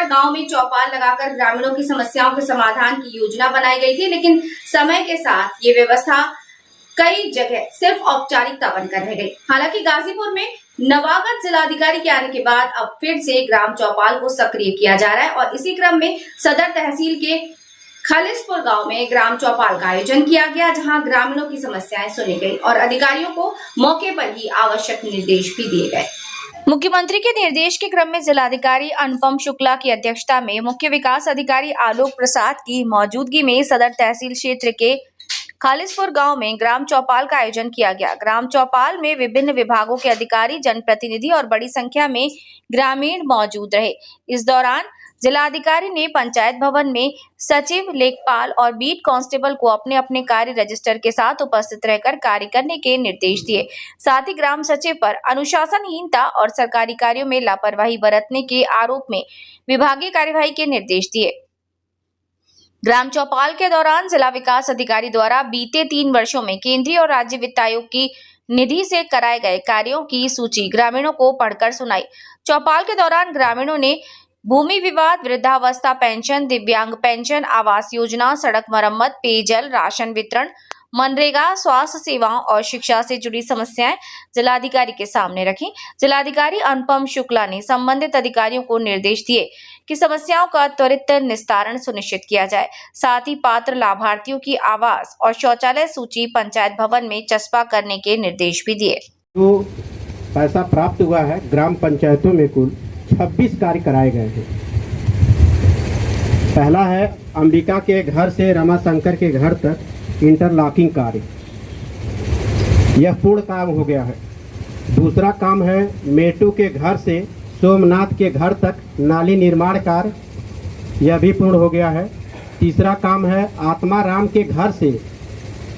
गांव में चौपाल लगाकर ग्रामीणों की समस्याओं के समाधान की योजना बनाई गई थी, लेकिन समय के साथ ये व्यवस्था कई जगह सिर्फ औपचारिकता बनकर रह गई। हालांकि गाजीपुर में नवागत जिलाधिकारी के आने के बाद अब फिर से ग्राम चौपाल को सक्रिय किया जा रहा है और इसी क्रम में सदर तहसील के खालिसपुर गांव में ग्राम चौपाल का आयोजन किया गया, जहां ग्रामीणों की समस्याएं सुनी गई और अधिकारियों को मौके पर ही आवश्यक निर्देश भी दिए गए। मुख्यमंत्री के निर्देश के क्रम में जिलाधिकारी अनुपम शुक्ला की अध्यक्षता में मुख्य विकास अधिकारी आलोक प्रसाद की मौजूदगी में सदर तहसील क्षेत्र के खालिसपुर गांव में ग्राम चौपाल का आयोजन किया गया। ग्राम चौपाल में विभिन्न विभागों के अधिकारी, जनप्रतिनिधि और बड़ी संख्या में ग्रामीण मौजूद रहे। इस दौरान जिलाधिकारी ने पंचायत भवन में सचिव, लेखपाल और बीट कांस्टेबल को अपने अपने कार्य रजिस्टर के साथ उपस्थित रहकर कार्य करने के निर्देश दिए। साथ ही ग्राम सचिव पर अनुशासनहीनता और सरकारी कार्यों में लापरवाही बरतने के आरोप में विभागीय कार्यवाही के निर्देश दिए। ग्राम चौपाल के दौरान जिला विकास अधिकारी द्वारा बीते 3 वर्षों में केंद्रीय और राज्य वित्त आयोग की निधि से कराए गए कार्यों की सूची ग्रामीणों को पढ़कर सुनाई। चौपाल के दौरान ग्रामीणों ने भूमि विवाद, वृद्धावस्था पेंशन, दिव्यांग पेंशन, आवास योजना, सड़क मरम्मत, पेयजल, राशन वितरण, मनरेगा, स्वास्थ्य सेवाओं और शिक्षा से जुड़ी समस्याएं जिलाधिकारी के सामने रखी। जिलाधिकारी अनुपम शुक्ला ने संबंधित अधिकारियों को निर्देश दिए कि समस्याओं का त्वरित निस्तारण सुनिश्चित किया जाए। साथ ही पात्र लाभार्थियों की आवास और शौचालय सूची पंचायत भवन में चस्पा करने के निर्देश भी दिए। तो पैसा प्राप्त हुआ है, ग्राम पंचायतों में कुल 26 कार्य कराए गए हैं। पहला है अंबिका के घर से रमाशंकर के घर तक इंटरलॉकिंग कार्य, यह पूर्ण काम हो गया है। दूसरा काम है मेटू के घर से सोमनाथ के घर तक नाली निर्माण कार्य, यह भी पूर्ण हो गया है। तीसरा काम है आत्मा राम के घर से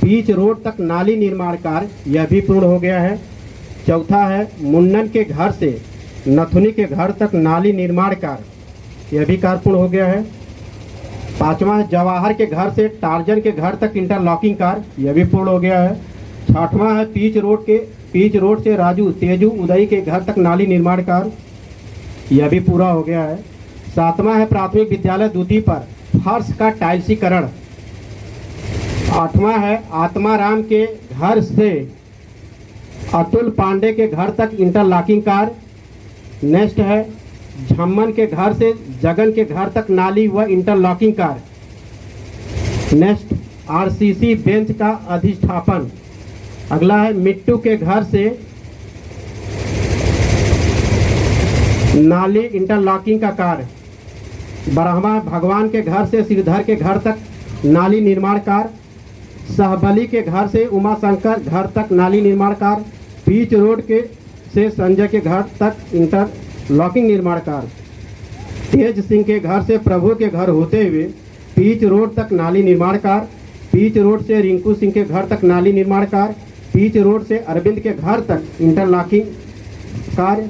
बीच रोड तक नाली निर्माण कार्य, यह भी पूर्ण हो गया है। चौथा है मुन्नन के घर से नथुनी के घर तक नाली निर्माण कार्य, यह भी कार्य पूर्ण हो गया है। पांचवा है जवाहर के घर से टार्जन के घर तक इंटरलॉकिंग कार्य, यह भी पूर्ण हो गया है। छठवां है पीच रोड से राजू तेजू उदय के घर तक नाली निर्माण कार्य, यह भी पूरा हो गया है। सातवां है प्राथमिक विद्यालय दूधी पर फर्श का टाइल्सीकरण। आठवां है आत्माराम के घर से अतुल पांडे के घर तक इंटरलॉकिंग कार्य। नेक्स्ट है झम्मन के घर से जगन के घर तक नाली व इंटरलॉकिंग कार्य। नेक्स्ट आरसीसी बेंच का अधिष्ठापन। अगला है मिट्टू के घर से नाली इंटरलॉकिंग का कार्य। ब्रह्मा भगवान के घर से श्रीधर के घर तक नाली निर्माण कार्य। सहबली के घर से उमाशंकर घर तक नाली निर्माण कार्य। बीच रोड के से संजय के घर तक इंटरलॉकिंग निर्माण कार्य। तेज सिंह के घर से प्रभु के घर होते हुए बीच रोड तक नाली निर्माण कार्य। बीच रोड से रिंकू सिंह के घर तक नाली निर्माण कार्य। बीच रोड से अरविंद के घर तक इंटरलॉकिंग कार्य।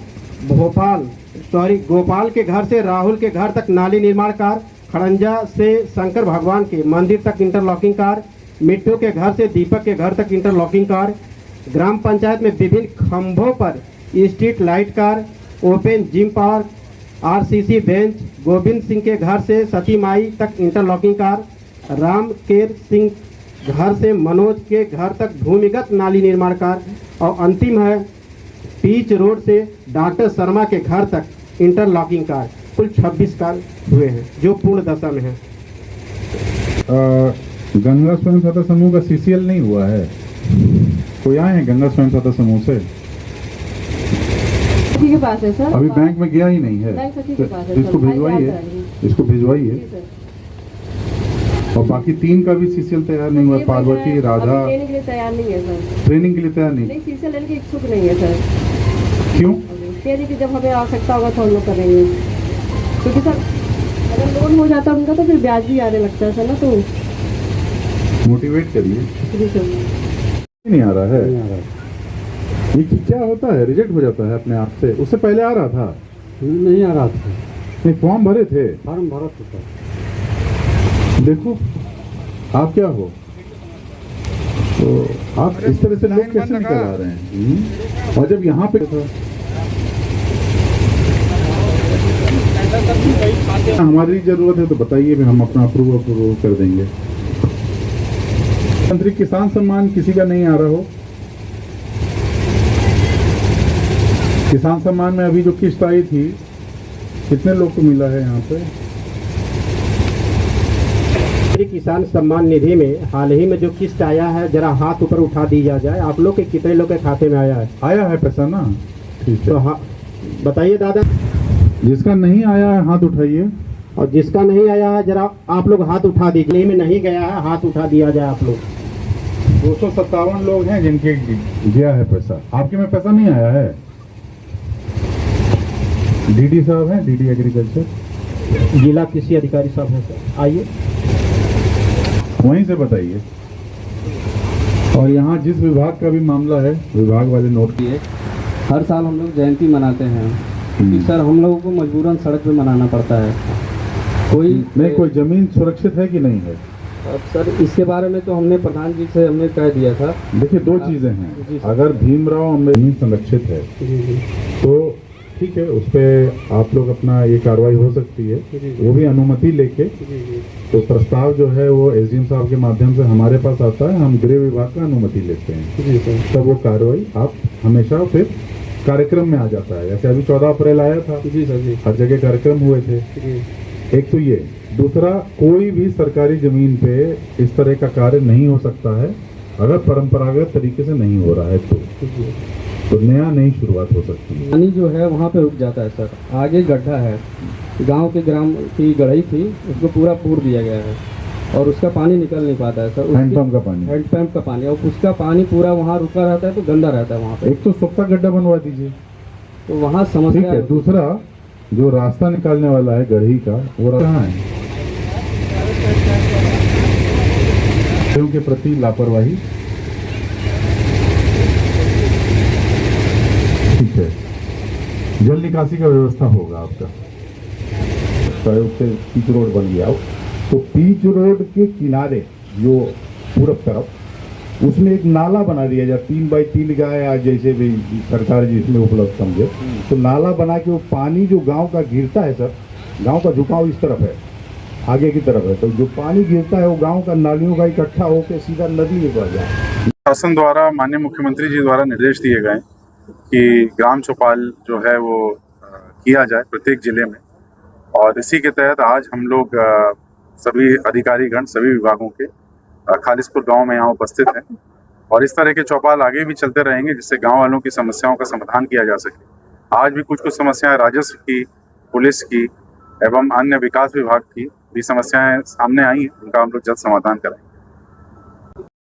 गोपाल के घर से राहुल के घर तक नाली निर्माण कार्य। खड़ंजा से शंकर भगवान के मंदिर तक इंटरलॉकिंग कार्य। मिट्टू के घर से दीपक के घर तक इंटरलॉकिंग कार्य। ग्राम पंचायत में विभिन्न खंभों पर स्ट्रीट लाइट कार्य। Open gym park, RCC bench. Govind Singh के घर से सती माई तक इंटरलॉकिंग कार्य। राम केर सिंह घर से मनोज के घर तक भूमिगत नाली निर्माण कार्य। और अंतिम है पीच रोड से डॉक्टर शर्मा के घर तक इंटरलॉकिंग कार्य। कुल 26 कार्य हुए हैं जो पूर्ण दशा में है। गंगा स्वयं सहायता समूह का सीसीएल नहीं हुआ है, कोई आए हैं गंगा स्वयं सहायता समूह से? के पास है सर, अभी बैंक में गया ही नहीं है, इसको भिजवाइए, इसको भिजवाइए। और बाकी 3 का भी सीसीएल तैयार नहीं हुआ, पार्वती, राधा। ट्रेनिंग के लिए तैयार नहीं है सर। ट्रेनिंग के लिए तैयार नहीं, सीसीएल लेने के इच्छुक नहीं है सर। क्यों? कि जब हमें आवश्यकता होगा तो हम लोग करेंगे, क्योंकि सर अगर लोन हो जाता है उनका तो फिर ब्याज भी आने लगता है सर ना, तो मोटिवेट करिए। जी सर। नहीं आ रहा है, ये क्या होता है? रिजेक्ट हो जाता है अपने आप से? उससे पहले आ रहा था? नहीं आ रहा था। नहीं, फॉर्म भरे थे? फॉर्म भरा था। देखो आप क्या हो, तो आप इस तरह से लोग कैसे निकल आ रहे हैं? और जब यहाँ पे था हमारी जरूरत है तो बताइए, हम अपना अप्रूव कर देंगे। मंत्री किसान सम्मान किसी का नहीं आ रहा हो, किसान सम्मान में अभी जो किस्त आई थी कितने लोग को मिला है यहाँ पे? किसान सम्मान निधि में हाल ही में जो किस्त आया है, जरा हाथ ऊपर उठा दिया जाए। आप लोग के कितने लोग के खाते में आया है? आया है पैसा ना? ठीक तो है, हाँ बताइए दादा। जिसका नहीं आया है हाथ उठाइए। और जिसका नहीं आया है जरा आप लोग हाथ उठा दीजिए। में नहीं गया है हाथ उठा दिया जाए आप लोग। 257 लोग हैं जिनके गया है पैसा, आपके में पैसा नहीं आया है। डीडी साहब हैं, डीडी एग्रीकल्चर, जिला कृषि अधिकारी साहब हैं सर, आइए वहीं से बताइए। और यहाँ जिस विभाग का भी मामला है विभाग वाले नोट किए। हर साल हम लोग जयंती मनाते हैं क्योंकि सर हम लोगों को मजबूरन सड़क पे मनाना पड़ता है। कोई ज़मीन सुरक्षित है कि नहीं है? अब सर इसके बारे में तो हमने प्रधान जी से हमने कह दिया था। देखिए, दो चीज़ें हैं। अगर भीमराव अम्बेडकर संरक्षित है तो ठीक है, उस पर आप लोग अपना ये कार्रवाई हो सकती है, वो भी अनुमति लेके। तो प्रस्ताव जो है वो एसडीएम साहब के माध्यम से हमारे पास आता है, हम गृह विभाग का अनुमति लेते हैं, तब वो कार्रवाई आप हमेशा फिर कार्यक्रम में आ जाता है। जैसे अभी 14 अप्रैल आया था, जी सर जी, हर जगह कार्यक्रम हुए थे। एक तो ये, दूसरा कोई भी सरकारी जमीन पे इस तरह का कार्य नहीं हो सकता है अगर परंपरागत तरीके से नहीं हो रहा है तो नया नई शुरुआत हो सकती है। पानी जो है वहाँ पे रुक जाता है सर। आगे गड्ढा है, गांव के ग्राम की गढ़ई थी, उसको पूरा पूर दिया गया है और उसका पानी निकल नहीं पाता है सर। हैंडपंप का पानी, हैंडपंप का पानी, और उसका पानी पूरा वहाँ रुका रहता है तो गंदा रहता है वहाँ पे। एक तो सोख्ता गड्ढा बनवा दीजिए, तो वहाँ ठीक समस्या है। दूसरा जो रास्ता निकालने वाला है गढ़ी का, वो कहाँ है? के प्रति लापरवाही, ठीक है। जल निकासी का व्यवस्था होगा आपका, पिच रोड बन गया। तो पिच रोड के किनारे जो पूरब तरफ, उसमें एक नाला बना दिया जाए 3x3 का, या जैसे भी सरकार जिसमें उपलब्ध समझे, तो नाला बना के वो पानी जो गांव का गिरता है सर, गांव का झुकाव इस तरफ है, आगे की तरफ है, तो जो पानी गिरता है वो गांव का नालियों का इकट्ठा होकर सीधा नदी में बढ़ जाए। शासन द्वारा माननीय मुख्यमंत्री जी द्वारा निर्देश दिए गए कि ग्राम चौपाल जो है वो किया जाए प्रत्येक जिले में, और इसी के तहत आज हम लोग सभी अधिकारीगण सभी विभागों के खालिसपुर गांव में यहाँ उपस्थित हैं, और इस तरह के चौपाल आगे भी चलते रहेंगे जिससे गांव वालों की समस्याओं का समाधान किया जा सके। आज भी कुछ समस्याएं राजस्व की, पुलिस की एवं अन्य विकास विभाग की भी समस्याएं सामने आई हैं, उनका हम लोग जल्द समाधान करेंगे।